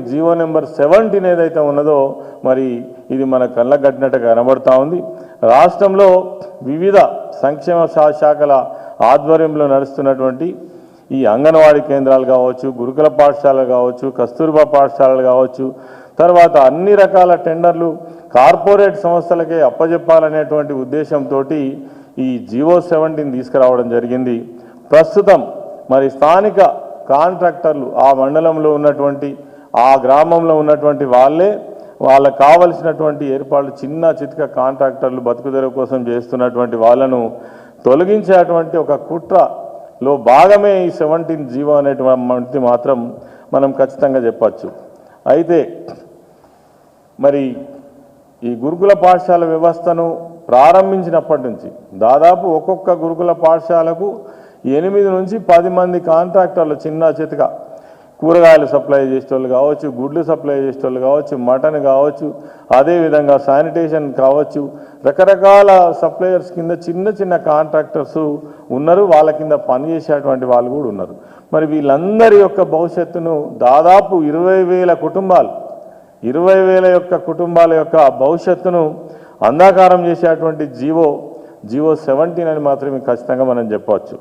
GO number 17 ఏదైతే ఉన్నదో మరి ఇది మన కళ్ళకు కట్టినట్టుగా కనబడతా ఉంది. రాష్ట్రంలో వివిధ సంక్షేమ శాఖల ఆధ్వర్యంలో నడుస్తున్నటువంటి ఈ అంగన్వాడీ కేంద్రాలు కావచ్చు, గురుకుల పాఠశాలలు కావచ్చు, కస్తూర్బా పాఠశాలలు కావచ్చు, తర్వాత అన్ని రకాల టెండర్లు కార్పొరేట్ సంస్థలకే అప్పజెప్పాలనేటువంటి ఉద్దేశంతో ఈ జీవో 17 తీసుకురావడం జరిగింది. ప్రస్తుతం మరి స్థానిక కాంట్రాక్టర్లు ఆ మండలంలో ఉన్నటువంటి ఆ గ్రామంలో ఉన్నటువంటి వాళ్ళకు కావలసినటువంటి ఏర్పాట్లు చిన్న చితక కాంట్రాక్టర్లు బతుకుదెరువు కోసం చేస్తున్నటువంటి వాళ్ళను తొలగించేటువంటి ఒక కుట్రలో భాగమే ఈ 17 జీవో అనేటువంటి మాత్రం మనం ఖచ్చితంగా చెప్పచ్చు. అయితే మరి ఈ గురుకుల పాఠశాల వ్యవస్థను ప్రారంభించినప్పటి నుంచి దాదాపు ఒక్కొక్క గురుకుల పాఠశాలకు 8 నుంచి 10 మంది కాంట్రాక్టర్లు చిన్న చితక కూరగాయలు సప్లై చేసేటోళ్ళు కావచ్చు, గుడ్లు సప్లై చేసేటోళ్ళు కావచ్చు, మటన్ కావచ్చు, అదేవిధంగా శానిటేషన్ కావచ్చు, రకరకాల సప్లయర్స్ కింద చిన్న చిన్న కాంట్రాక్టర్స్ ఉన్నారు. వాళ్ళ కింద పనిచేసేటువంటి వాళ్ళు కూడా ఉన్నారు. మరి వీళ్ళందరి యొక్క భవిష్యత్తును దాదాపు 20,000 కుటుంబాలు 20,000 కుటుంబాల యొక్క భవిష్యత్తును అంధకారం చేసేటువంటి జీవో 17 అని మాత్రమే ఖచ్చితంగా మనం చెప్పవచ్చు.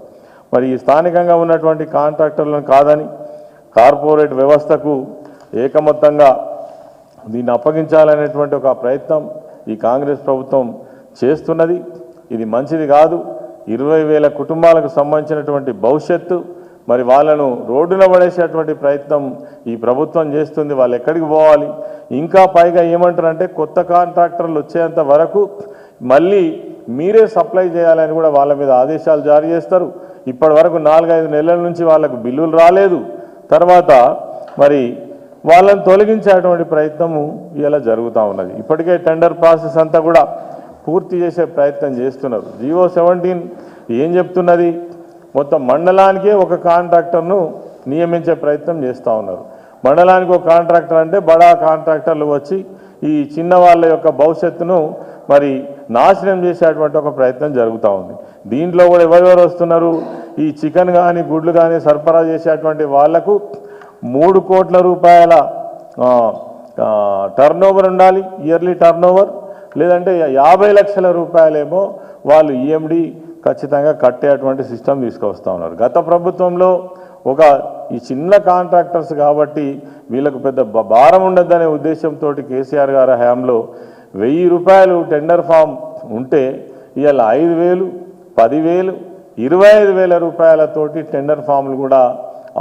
మరి ఈ స్థానికంగా ఉన్నటువంటి కాంట్రాక్టర్లను కాదని కార్పొరేట్ వ్యవస్థకు ఏకమొత్తంగా దీన్ని అప్పగించాలనేటువంటి ఒక ప్రయత్నం ఈ కాంగ్రెస్ ప్రభుత్వం చేస్తున్నది. ఇది మంచిది కాదు. 20,000 కుటుంబాలకు సంబంధించినటువంటి భవిష్యత్తు మరి వాళ్ళను రోడ్డున పడేసేటువంటి ప్రయత్నం ఈ ప్రభుత్వం చేస్తుంది. వాళ్ళు ఎక్కడికి పోవాలి? ఇంకా పైగా ఏమంటారంటే కొత్త కాంట్రాక్టర్లు వచ్చేంత వరకు మళ్ళీ మీరే సప్లై చేయాలని కూడా వాళ్ళ మీద ఆదేశాలు జారీ చేస్తారు. ఇప్పటి వరకు 4-5 నెలల నుంచి వాళ్ళకు బిల్లులు రాలేదు. తర్వాత మరి వాళ్ళని తొలగించేటువంటి ప్రయత్నము ఇలా జరుగుతూ ఉన్నది. ఇప్పటికే టెండర్ ప్రాసెస్ అంతా కూడా పూర్తి చేసే ప్రయత్నం చేస్తున్నారు. జీవో 17 ఏం చెప్తున్నది? మొత్తం మండలానికే ఒక కాంట్రాక్టర్ను నియమించే ప్రయత్నం చేస్తూ ఉన్నారు. మండలానికి ఒక కాంట్రాక్టర్ అంటే బడా కాంట్రాక్టర్లు వచ్చి ఈ చిన్న వాళ్ళ యొక్క భవిష్యత్తును మరి నాశనం చేసేటువంటి ఒక ప్రయత్నం జరుగుతూ ఉంది. దీంట్లో కూడా ఎవరెవరు వస్తున్నారు? ఈ చికెన్ కానీ గుడ్లు కానీ సరఫరా చేసేటువంటి వాళ్లకు 3 కోట్ల రూపాయల టర్నోవర్ ఉండాలి, ఇయర్లీ టర్నోవర్. లేదంటే 50 లక్షల రూపాయలేమో వాళ్ళు ఈఎండి ఖచ్చితంగా కట్టేటువంటి సిస్టమ్ తీసుకొస్తూ ఉన్నారు. గత ప్రభుత్వంలో ఈ చిన్న కాంట్రాక్టర్స్ కాబట్టి వీళ్ళకు పెద్ద భారం ఉండద్దనే ఉద్దేశంతో కేసీఆర్ గారి హయాంలో 1000 రూపాయలు టెండర్ ఫామ్ ఉంటే ఇవాళ 5,000, 10,000, 25,000 రూపాయలతోటి టెండర్ ఫామ్లు కూడా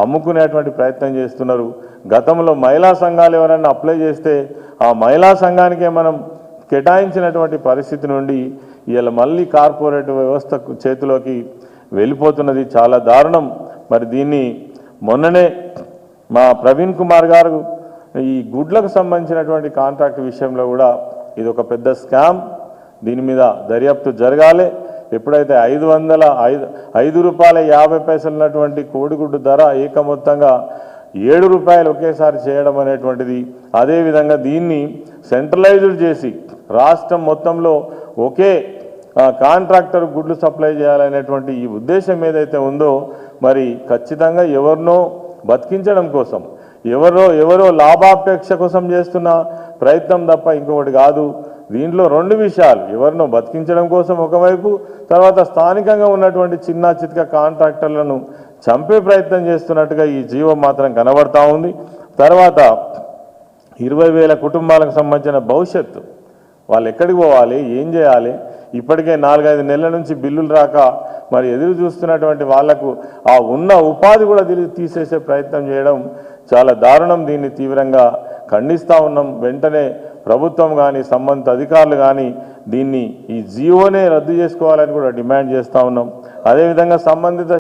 అమ్ముకునేటువంటి ప్రయత్నం చేస్తున్నారు. గతంలో మహిళా సంఘాలు ఎవరైనా అప్లై చేస్తే ఆ మహిళా సంఘానికే మనం కేటాయించినటువంటి పరిస్థితి నుండి ఇవాళ మళ్ళీ కార్పొరేట్ వ్యవస్థ చేతిలోకి వెళ్ళిపోతున్నది. చాలా దారుణం. మరి దీన్ని మొన్ననే మా ప్రవీణ్ కుమార్ గారు ఈ గుడ్లకు సంబంధించినటువంటి కాంట్రాక్ట్ విషయంలో కూడా ఇది ఒక పెద్ద స్కామ్, దీని మీద దర్యాప్తు జరగాలి. ఎప్పుడైతే 5 రూపాయల 50 పైసలు ఉన్నటువంటి కోడిగుడ్డు ధర ఏకమొత్తంగా 7 రూపాయలు ఒకేసారి చేయడం అనేటువంటిది, అదేవిధంగా దీన్ని సెంట్రలైజ్డ్ చేసి రాష్ట్రం మొత్తంలో ఒకే కాంట్రాక్టర్ గుడ్లు సప్లై చేయాలనేటువంటి ఈ ఉద్దేశం ఏదైతే ఉందో మరి ఖచ్చితంగా ఎవరినో బతికించడం కోసం ఎవరో లాభాపేక్ష కోసం చేస్తున్న ప్రయత్నం తప్ప ఇంకొకటి కాదు. దీంట్లో 2 విషయాలు, ఎవరినో బతికించడం కోసం ఒకవైపు, తర్వాత స్థానికంగా ఉన్నటువంటి చిన్న చితక కాంట్రాక్టర్లను చంపే ప్రయత్నం చేస్తున్నట్టుగా ఈ జీవో మాత్రం కనబడతా ఉంది. తర్వాత 20,000 కుటుంబాలకు సంబంధించిన భవిష్యత్తు, వాళ్ళు ఎక్కడికి పోవాలి, ఏం చేయాలి? ఇప్పటికే 4-5 నెలల నుంచి బిల్లులు రాక మరి ఎదురు చూస్తున్నటువంటి వాళ్లకు ఆ ఉన్న ఉపాధి కూడా తీసేసే ప్రయత్నం చేయడం చాలా దారుణం. దీన్ని తీవ్రంగా ఖండిస్తూ ఉన్నాం. వెంటనే ప్రభుత్వం కానీ సంబంధిత అధికారులు కానీ దీన్ని ఈ జీవోనే రద్దు చేసుకోవాలని కూడా డిమాండ్ చేస్తూ ఉన్నాం. అదేవిధంగా సంబంధిత